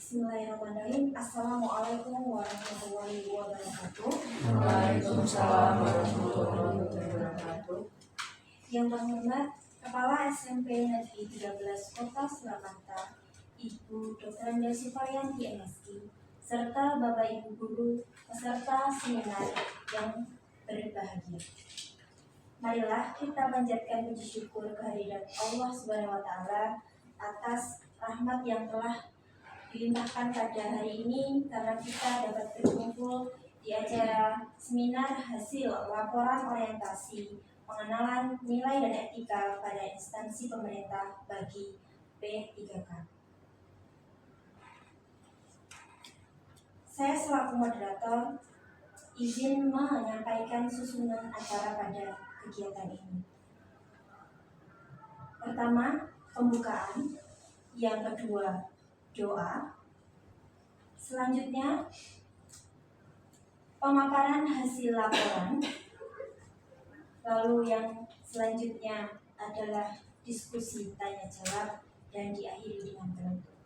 Bismillahirrahmanirrahim. Assalamualaikum warahmatullahi wabarakatuh. Waalaikumsalam warahmatullahi wabarakatuh. Yang terhormat Kepala SMP Negeri 13 Kota Surakarta, Ibu Dr. Anda Suparyanti MSI, serta Bapak Ibu Guru peserta seminar yang berbahagia. Marilah kita panjatkan puji syukur kehadirat Allah Subhanahu wa taala atas rahmat yang telah dilimpahkan pada hari ini, karena kita dapat berkumpul di acara seminar hasil laporan orientasi pengenalan nilai dan etika pada instansi pemerintah bagi P3K. Saya selaku moderator izin menyampaikan susunan acara pada kegiatan ini. Pertama, pembukaan. Yang kedua, doa. Selanjutnya, pemaparan hasil laporan. Lalu yang selanjutnya adalah diskusi tanya jawab dan diakhiri dengan penutup.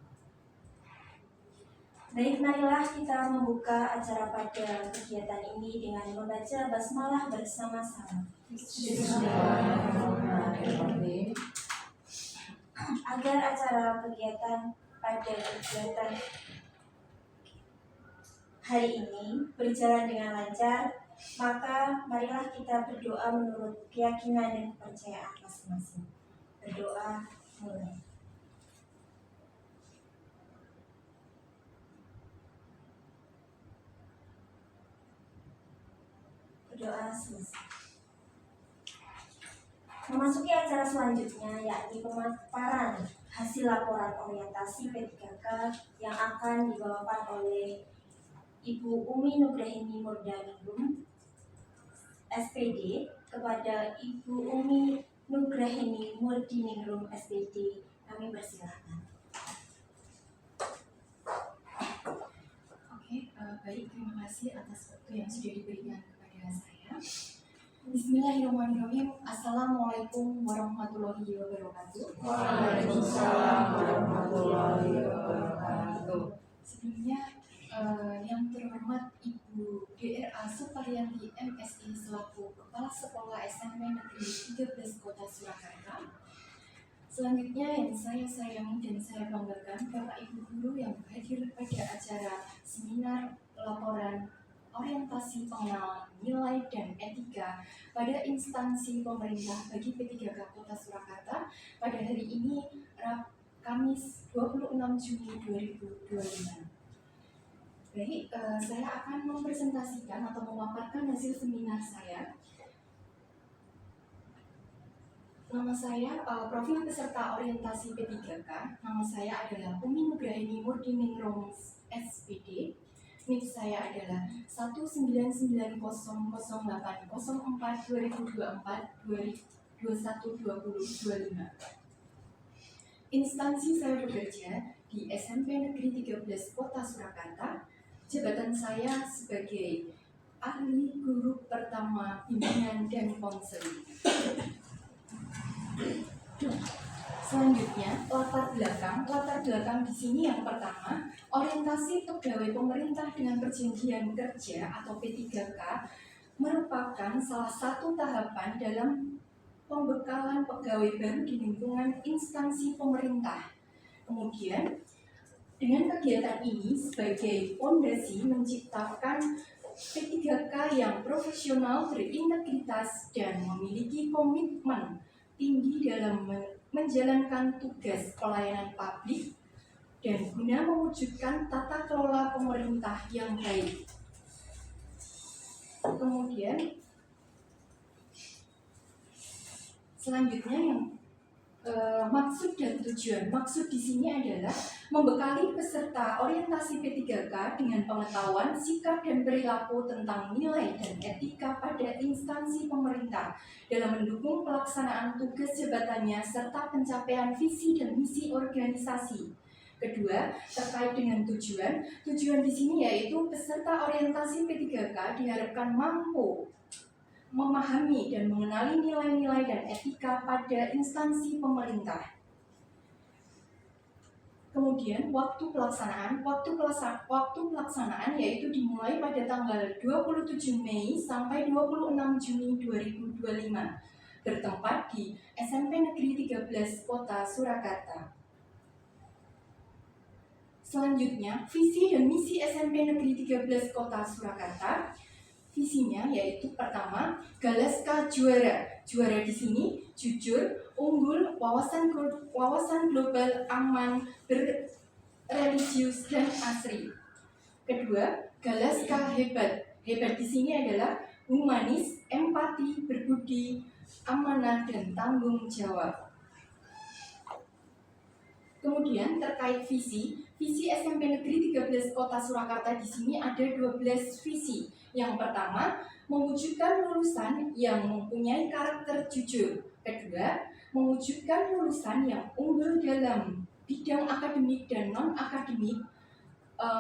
Baik, marilah kita membuka acara pada kegiatan ini dengan membaca basmalah bersama-sama. Bismillahirrahmanirrahim. Agar acara kegiatan pada kegiatan hari ini berjalan dengan lancar, maka marilah kita berdoa menurut keyakinan dan kepercayaan masing-masing. Berdoa mulai. Berdoa selesai. Memasuki acara selanjutnya, yakni pemaparan hasil laporan orientasi P3K yang akan dibawakan oleh Ibu Umi Nugrahini Murdiningrum, SPD, kepada Ibu Umi Nugrahini Murdiningrum, SPD. Kami persilahkan. Baik, terima kasih atas waktu yang sudah diberikan kepada saya. Bismillahirrahmanirrahim. Assalamualaikum warahmatullahi wabarakatuh. Waalaikumsalam warahmatullahi wabarakatuh. Sebelumnya, yang terhormat Ibu DRA Suparyanti MSI selaku Kepala Sekolah SMP Negeri 13 Kota Surakarta. Selanjutnya yang saya sayangi dan saya banggakan Bapak Ibu Guru yang hadir pada acara seminar laporan orientasi pengenalan nilai dan etika pada instansi pemerintah bagi P3K Kota Surakarta pada hari ini, Kamis 26 Juni 2025. Baik, saya akan mempresentasikan atau memaparkan hasil seminar saya. Nama saya, profil peserta orientasi P3K, nama saya adalah Umi Nugrahini Murdiningrum, SPD. NIP saya adalah 19908042024-212025. Instansi saya bekerja di SMP Negeri 13 Kota Surakarta. Jabatan saya sebagai ahli guru pertama bimbingan dan konseling. Selanjutnya, latar belakang di sini yang pertama, orientasi pegawai pemerintah dengan perjanjian kerja atau P3K merupakan salah satu tahapan dalam pembekalan pegawai baru di lingkungan instansi pemerintah. Kemudian, dengan kegiatan ini sebagai fondasi menciptakan P3K yang profesional, berintegritas, dan memiliki komitmen tinggi dalam menjalankan tugas pelayanan publik dan guna mewujudkan tata kelola pemerintah yang baik. Kemudian selanjutnya yang maksud dan tujuan. Maksud di sini adalah membekali peserta orientasi P3K dengan pengetahuan, sikap, dan perilaku tentang nilai dan etika pada instansi pemerintah dalam mendukung pelaksanaan tugas jabatannya serta pencapaian visi dan misi organisasi. Kedua, terkait dengan tujuan. Tujuan di sini yaitu peserta orientasi P3K diharapkan mampu memahami dan mengenali nilai-nilai dan etika pada instansi pemerintah. Kemudian Kemudian waktu pelaksanaan yaitu dimulai pada tanggal 27 Mei sampai 26 Juni 2025 bertempat di SMP Negeri 13 Kota Surakarta. Selanjutnya, visi dan misi SMP Negeri 13 Kota Surakarta. Visinya yaitu pertama, Galaska juara. Juara di sini jujur, unggul, wawasan global, aman, berreligius dan asri. Kedua, Galaska hebat. Hebat di sini adalah humanis, empati, berbudi, amanah dan tanggung jawab. Kemudian terkait visi SMP Negeri 13 Kota Surakarta di sini ada 12 visi. Yang pertama, mewujudkan lulusan yang mempunyai karakter jujur. Kedua, mewujudkan lulusan yang unggul dalam bidang akademik dan non-akademik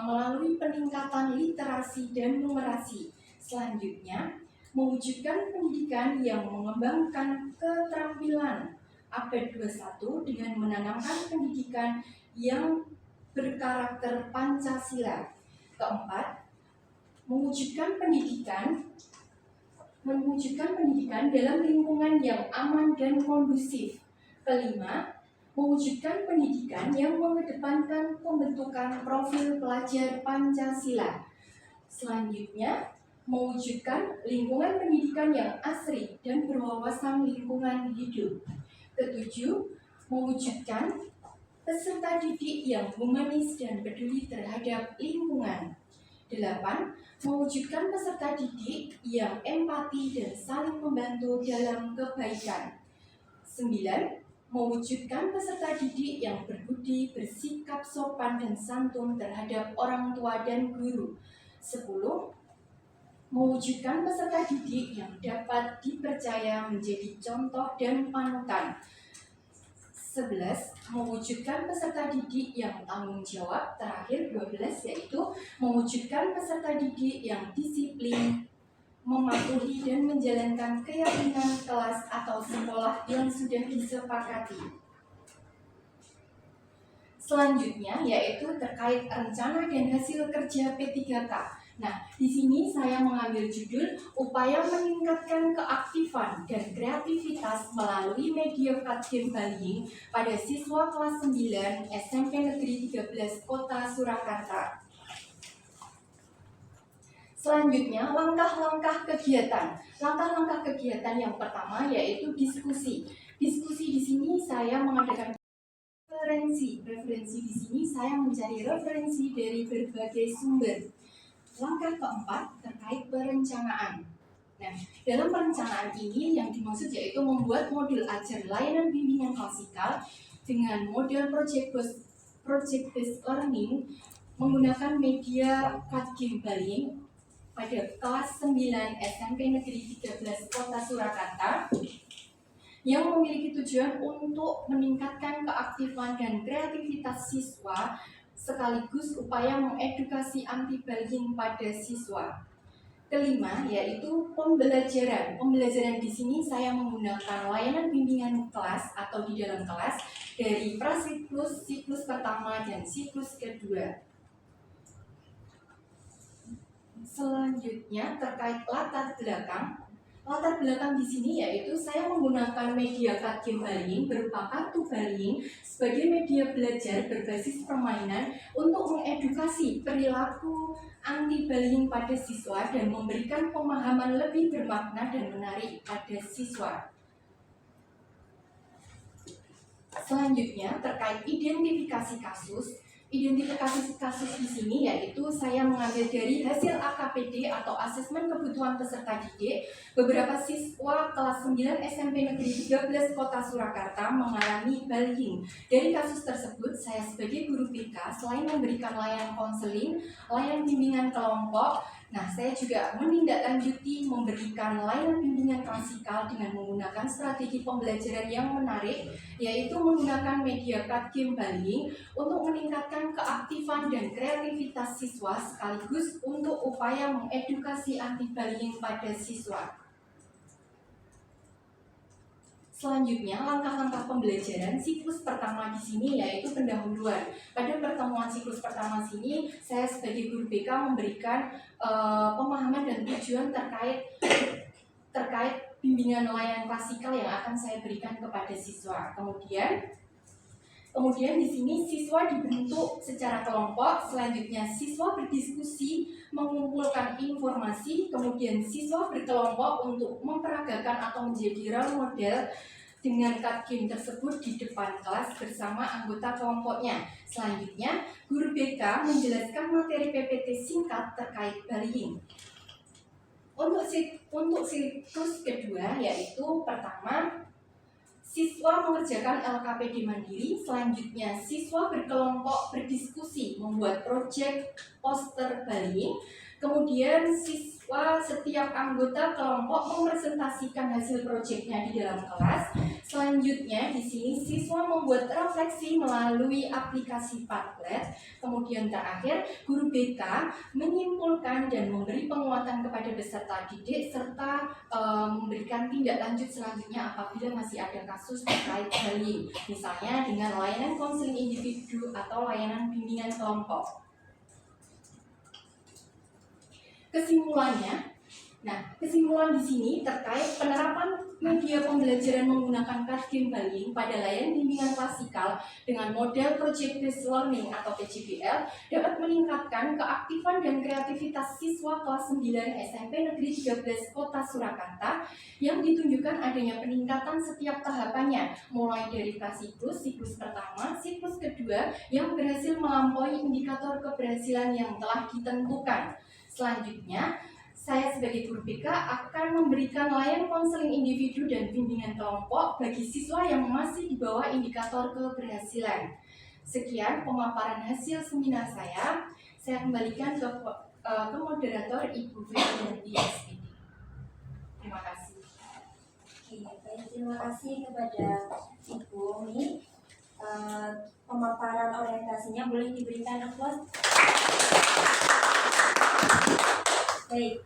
melalui peningkatan literasi dan numerasi. Selanjutnya, mewujudkan pendidikan yang mengembangkan keterampilan abad 21 dengan menanamkan pendidikan yang berkarakter Pancasila. Keempat, mewujudkan pendidikan dalam lingkungan yang aman dan kondusif. Kelima, mewujudkan pendidikan yang mengedepankan pembentukan profil pelajar Pancasila. Selanjutnya, mewujudkan lingkungan pendidikan yang asri dan berwawasan lingkungan hidup. Ketujuh, mewujudkan peserta didik yang humanis dan peduli terhadap lingkungan. 8. Mewujudkan peserta didik yang empati dan saling membantu dalam kebaikan. 9. Mewujudkan peserta didik yang berbudi, bersikap sopan dan santun terhadap orang tua dan guru. 10. Mewujudkan peserta didik yang dapat dipercaya menjadi contoh dan panutan. 11. Mewujudkan peserta didik yang tanggung jawab. Terakhir 12 yaitu mewujudkan peserta didik yang disiplin, mematuhi dan menjalankan keyakinan kelas atau sekolah yang sudah disepakati. Selanjutnya yaitu terkait rencana dan hasil kerja P3K. Nah, di sini saya mengambil judul upaya meningkatkan keaktifan dan kreativitas melalui media game bullying pada siswa kelas 9 SMP Negeri 13 Kota Surakarta. Selanjutnya, langkah-langkah kegiatan. Langkah-langkah kegiatan yang pertama yaitu diskusi. Diskusi di sini saya mengadakan referensi di sini saya mencari referensi dari berbagai sumber. Langkah keempat terkait perencanaan. Nah, dalam perencanaan ini yang dimaksud yaitu membuat modul ajar layanan bimbingan klasikal dengan model project-based learning menggunakan media game bullying pada kelas 9 SMP Negeri 13 Kota Surakarta yang memiliki tujuan untuk meningkatkan keaktifan dan kreativitas siswa sekaligus upaya mengedukasi anti-bullying pada siswa. Kelima, yaitu pembelajaran. Pembelajaran di sini saya menggunakan layanan bimbingan kelas atau di dalam kelas dari prasiklus, siklus pertama, dan siklus kedua. Selanjutnya terkait latar belakang. Latar belakang di sini yaitu saya menggunakan media game bullying berupa kartu bullying sebagai media belajar berbasis permainan untuk mengedukasi perilaku anti-bullying pada siswa dan memberikan pemahaman lebih bermakna dan menarik pada siswa. Selanjutnya terkait identifikasi kasus. Identifikasi kasus di sini yaitu saya mengambil dari hasil AKPD atau asesmen kebutuhan peserta didik. Beberapa siswa kelas 9 SMP Negeri 13 Kota Surakarta mengalami bullying. Dari kasus tersebut, saya sebagai guru BK selain memberikan layanan konseling, layanan bimbingan kelompok, saya juga menindaklanjuti memberikan layanan bimbingan klasikal dengan menggunakan strategi pembelajaran yang menarik, yaitu menggunakan media game bullying untuk meningkatkan keaktifan dan kreativitas siswa sekaligus untuk upaya mengedukasi anti-bullying pada siswa. Selanjutnya, langkah-langkah pembelajaran siklus pertama di sini yaitu pendahuluan. Pada pertemuan siklus pertama sini, saya sebagai guru BK memberikan pemahaman dan tujuan terkait bimbingan layanan klasikal yang akan saya berikan kepada siswa. Kemudian di sini siswa dibentuk secara kelompok, selanjutnya siswa berdiskusi, mengumpulkan informasi, kemudian siswa berkelompok untuk memperagakan atau menjadi role model dengan card game tersebut di depan kelas bersama anggota kelompoknya. Selanjutnya, guru BK menjelaskan materi PPT singkat terkait bullying. Untuk siklus kedua yaitu pertama, siswa mengerjakan LKPD mandiri, selanjutnya siswa berkelompok berdiskusi membuat proyek poster bullying, kemudian siswa setiap anggota kelompok mempresentasikan hasil proyeknya di dalam kelas. Selanjutnya di sini siswa membuat refleksi melalui aplikasi Padlet. Kemudian terakhir guru BK menyimpulkan dan memberi penguatan kepada peserta didik serta memberikan tindak lanjut selanjutnya apabila masih ada kasus terkait bullying, misalnya dengan layanan konseling individu atau layanan bimbingan kelompok. Kesimpulan di sini terkait penerapan media pembelajaran menggunakan card game bullying pada layanan bimbingan klasikal dengan model Project Based Learning atau PJBL dapat meningkatkan keaktifan dan kreativitas siswa kelas 9 SMP Negeri 13 Kota Surakarta yang ditunjukkan adanya peningkatan setiap tahapannya, mulai dari siklus pertama, siklus kedua yang berhasil melampaui indikator keberhasilan yang telah ditentukan. Selanjutnya, saya sebagai guru BK akan memberikan layanan konseling individu dan bimbingan kelompok bagi siswa yang masih di bawah indikator keberhasilan. Sekian pemaparan hasil seminar saya. Saya kembalikan ke moderator Ibu Febrianti SPD. Terima kasih. Baik, terima kasih kepada Ibu Umi. Pemaparan orientasinya boleh diberikan aplaus. Baik,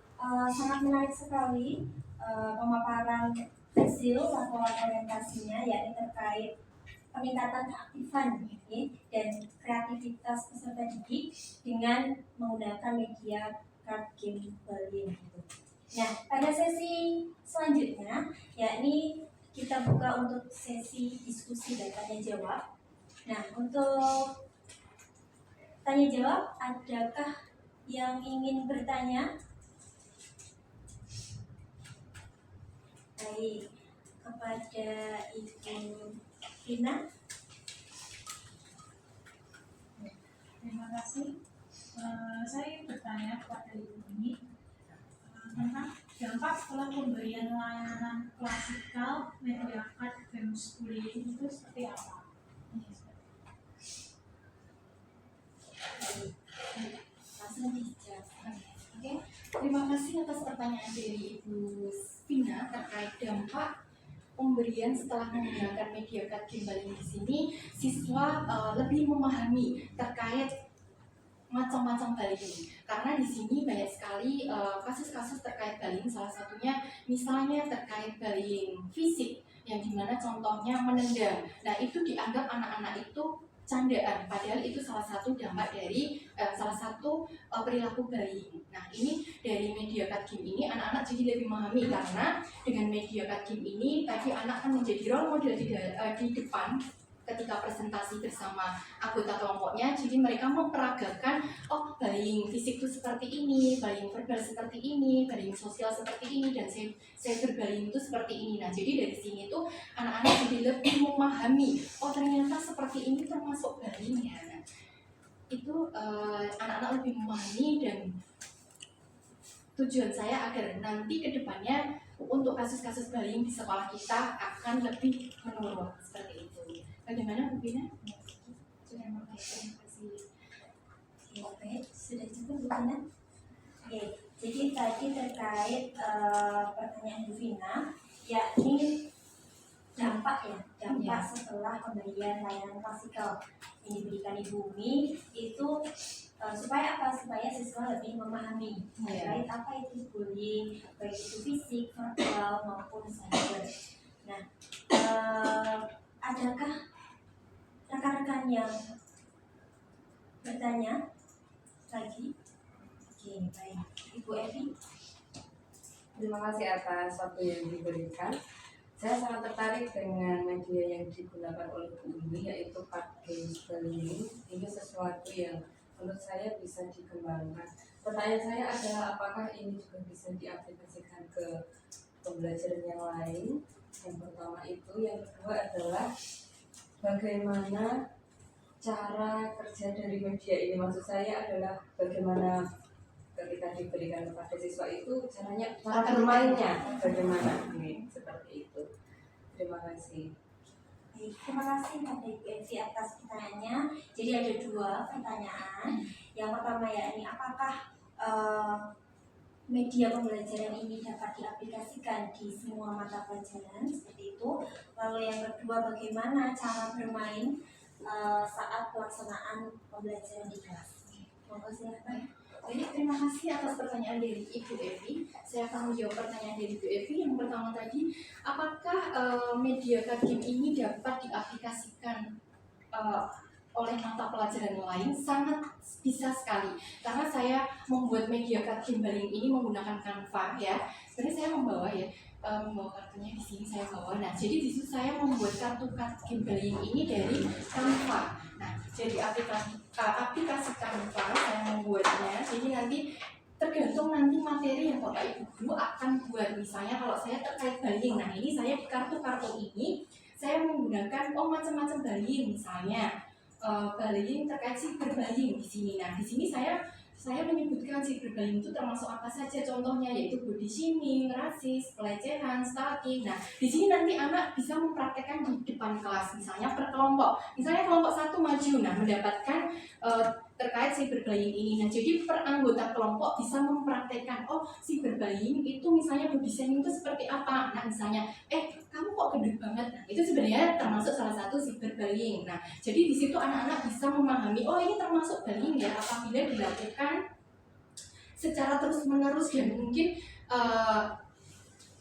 sangat menarik sekali pemaparan hasil laporan orientasinya, yakni terkait peningkatan keaktifan dan kreativitas peserta didik dengan menggunakan media card game bullying. Nah, pada sesi selanjutnya, yakni kita buka untuk sesi diskusi dan tanya jawab. Nah, untuk tanya jawab, adakah yang ingin bertanya? Baik, kepada Ibu Rina. Terima kasih. Saya bertanya kepada Ibu ini tentang dampak setelah pemberian layanan klasikal media card game bullying itu seperti apa? Langsung dijelaskan. Oke, terima kasih atas pertanyaan dari Ibu Vina terkait dampak pemberian setelah menggunakan media card game bullying di sini. Siswa lebih memahami terkait macam-macam bullying, karena di sini banyak sekali kasus-kasus terkait bullying. Salah satunya misalnya terkait bullying fisik, yang dimana contohnya menendang. Nah, itu dianggap anak-anak itu candaan, padahal itu salah satu dampak dari perilaku bullying. Nah, ini dari media card game ini anak-anak jadi lebih memahami, karena dengan media card game ini tadi anak kan menjadi role model di depan ketika presentasi bersama anggota kelompoknya. Jadi mereka memperagakan, oh, bullying fisik itu seperti ini, bullying verbal seperti ini, bullying sosial seperti ini, dan cyberbullying itu seperti ini. Nah, jadi dari sini tuh anak-anak jadi lebih memahami, oh, ternyata seperti ini termasuk bullying ya. Nah, itu anak-anak lebih memahami, dan tujuan saya agar nanti ke depannya untuk kasus-kasus bullying di sekolah kita akan lebih menurun seperti itu. Bagaimana Bu Vina? Terima kasih. Oke, sudah cukup Bu Vina? Oke, jadi tadi terkait pertanyaan Bu Vina, yakni dampak setelah pemberian layanan klasikal yang diberikan Ibu Umi itu supaya apa? Supaya siswa lebih memahami terkait apa itu bullying, baik itu fisik, verbal maupun cyber. Nah, adakah rekan-rekan yang bertanya lagi? Oke, baik. Ibu Evi. Terima kasih atas waktu yang diberikan. Saya sangat tertarik dengan media yang digunakan oleh Bu Umi, yaitu part games bullying. Ini sesuatu yang menurut saya bisa dikembangkan. Pertanyaan saya adalah apakah ini juga bisa diaplikasikan ke pembelajaran yang lain? Yang pertama itu, yang kedua adalah bagaimana cara kerja dari media ini. Maksud saya adalah bagaimana ketika diberikan kepada siswa itu cara bermainnya bagaimana ini seperti itu. Terima kasih. Baik, terima kasih pada Ibu Evi atas pertanyaannya. Jadi ada 2 pertanyaan. Yang pertama yakni apakah media pembelajaran ini dapat diaplikasikan di semua mata pelajaran seperti itu. Lalu yang kedua bagaimana cara bermain saat pelaksanaan pembelajaran di kelas. Monggo silakan. Baik, terima kasih atas pertanyaan dari Ibu Evi. Saya akan menjawab pertanyaan dari Ibu Evi. Yang pertama tadi, apakah media card game ini dapat diaplikasikan oleh mata pelajaran lain? Sangat bisa sekali. Karena saya membuat media card game bullying ini menggunakan Canva ya. Sebenarnya saya membawa kartunya di sini saya bawa. Nah, jadi di situ saya membuat kartu game bullying ini dari Canva. Nah, jadi aplikasi Canva saya membuatnya. Jadi nanti tergantung nanti materi yang Bapak Ibu guru akan buat. Misalnya kalau saya terkait bullying, nah ini saya di kartu-kartu ini saya menggunakan macam-macam bullying, misalnya bullying terkait cyberbullying di sini. Nah, di sini saya menyebutkan cyberbullying itu termasuk apa saja contohnya, yaitu body shaming, rasis, pelecehan, stalking. Nah, di sini nanti anak bisa mempraktekkan di depan kelas, misalnya per kelompok. Misalnya kelompok 1 maju, nah mendapatkan terkait cyberbullying ini. Nah, jadi per anggota kelompok bisa mempraktekkan, cyberbullying itu misalnya body shaming itu seperti apa. Nah, misalnya, kamu kok gendut banget. Nah, itu sebenarnya termasuk salah satu cyberbullying. Nah, jadi di situ anak-anak bisa memahami, ini termasuk bullying ya apabila dilakukan secara terus-menerus dan mungkin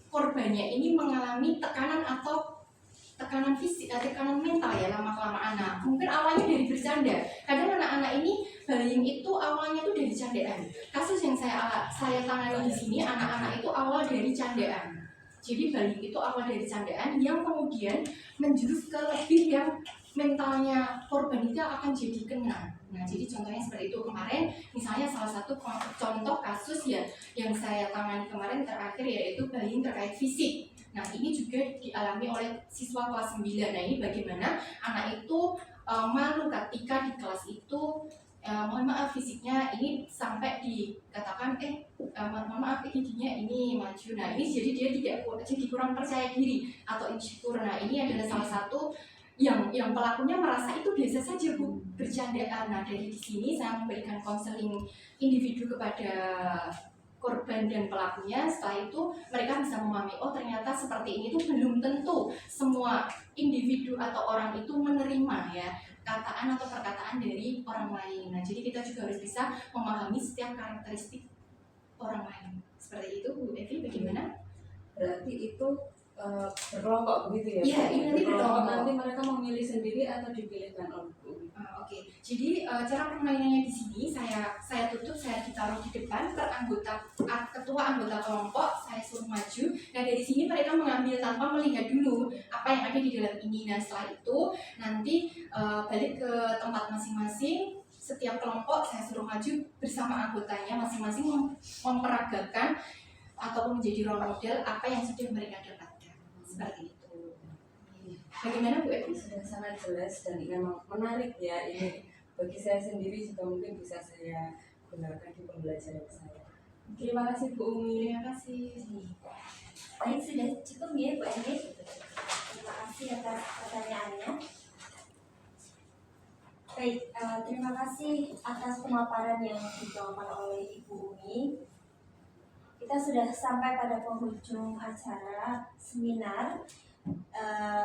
korbannya ini mengalami tekanan atau tekanan fisik, tekanan mental ya lama-kelamaan. Nah, mungkin awalnya dari bercanda. Kadang anak-anak ini bullying itu awalnya tuh dari candaan. Kasus yang saya tangani di sini, anak-anak itu awal dari candaan. Jadi bullying itu awal dari candaan yang kemudian menjurus ke lebih yang mentalnya korban itu akan jadi kena. Nah, jadi contohnya seperti itu kemarin, misalnya salah satu contoh kasus ya yang saya tangani kemarin terakhir yaitu bullying terkait fisik. Nah, ini juga dialami oleh siswa kelas 9. Nah, ini bagaimana anak itu malu ketika di kelas itu mohon maaf fisiknya ini sampai dikatakan mohon maaf giginya ini maju. Nah, ini jadi dia jadi kurang percaya diri atau insecure. Nah, ini adalah salah satu yang pelakunya merasa itu biasa saja Bu, bercandaan. Nah, dari di sini saya memberikan konseling individu kepada korban dan pelakunya. Setelah itu mereka bisa memahami, ternyata seperti ini tuh belum tentu semua individu atau orang itu menerima ya kataan atau perkataan dari orang lain. Nah, jadi kita juga harus bisa memahami setiap karakteristik orang lain. Seperti itu Bu Evi, bagaimana? Berarti itu berkelompok begitu ya? Iya, ini nanti berkelompok. Nanti mereka memilih sendiri atau dipilihkan oleh Bu Umi? Oke. Jadi cara permainannya di sini saya tutup, saya ditaruh di depan ketua anggota kelompok, saya suruh maju. Nah, dari sini mereka mengambil tanpa melihat dulu apa yang ada di dalam ini. Nah, setelah itu nanti balik ke tempat masing-masing. Setiap kelompok saya suruh maju bersama anggotanya masing-masing memperagakan ataupun menjadi role model apa yang sudah mereka dapatkan. Seperti itu. Bagaimana Bu Evi? Sudah sangat jelas dan memang menarik ya ini. Bagi saya sendiri juga mungkin bisa saya gunakan di pembelajaran saya. Terima kasih Bu Umi. Terima kasih. Baik, sudah cukup ya Bu Evi. Terima kasih atas pertanyaannya. Baik, terima kasih atas pemaparan yang dibawakan oleh Ibu Umi. Kita sudah sampai pada penghujung acara seminar.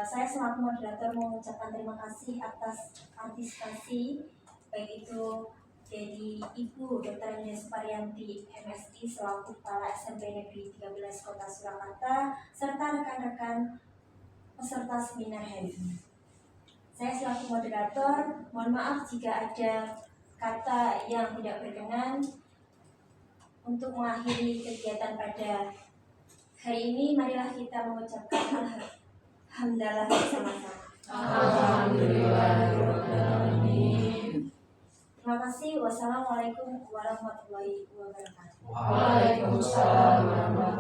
Saya selaku moderator mengucapkan terima kasih atas partisipasi baik itu dari Ibu Dr. Anja Suparyanti MSI selaku Kepala SMP Negeri 13 Kota Surakarta serta rekan-rekan peserta seminar hari ini. Saya selaku moderator, mohon maaf jika ada kata yang tidak berkenan. Untuk mengakhiri kegiatan pada hari ini, marilah kita mengucapkan alhamdulillah bersama-sama. Alhamdulillahirrahmanirrahim. Terima kasih. Wassalamualaikum warahmatullahi wabarakatuh. Waalaikumsalam warahmatullahi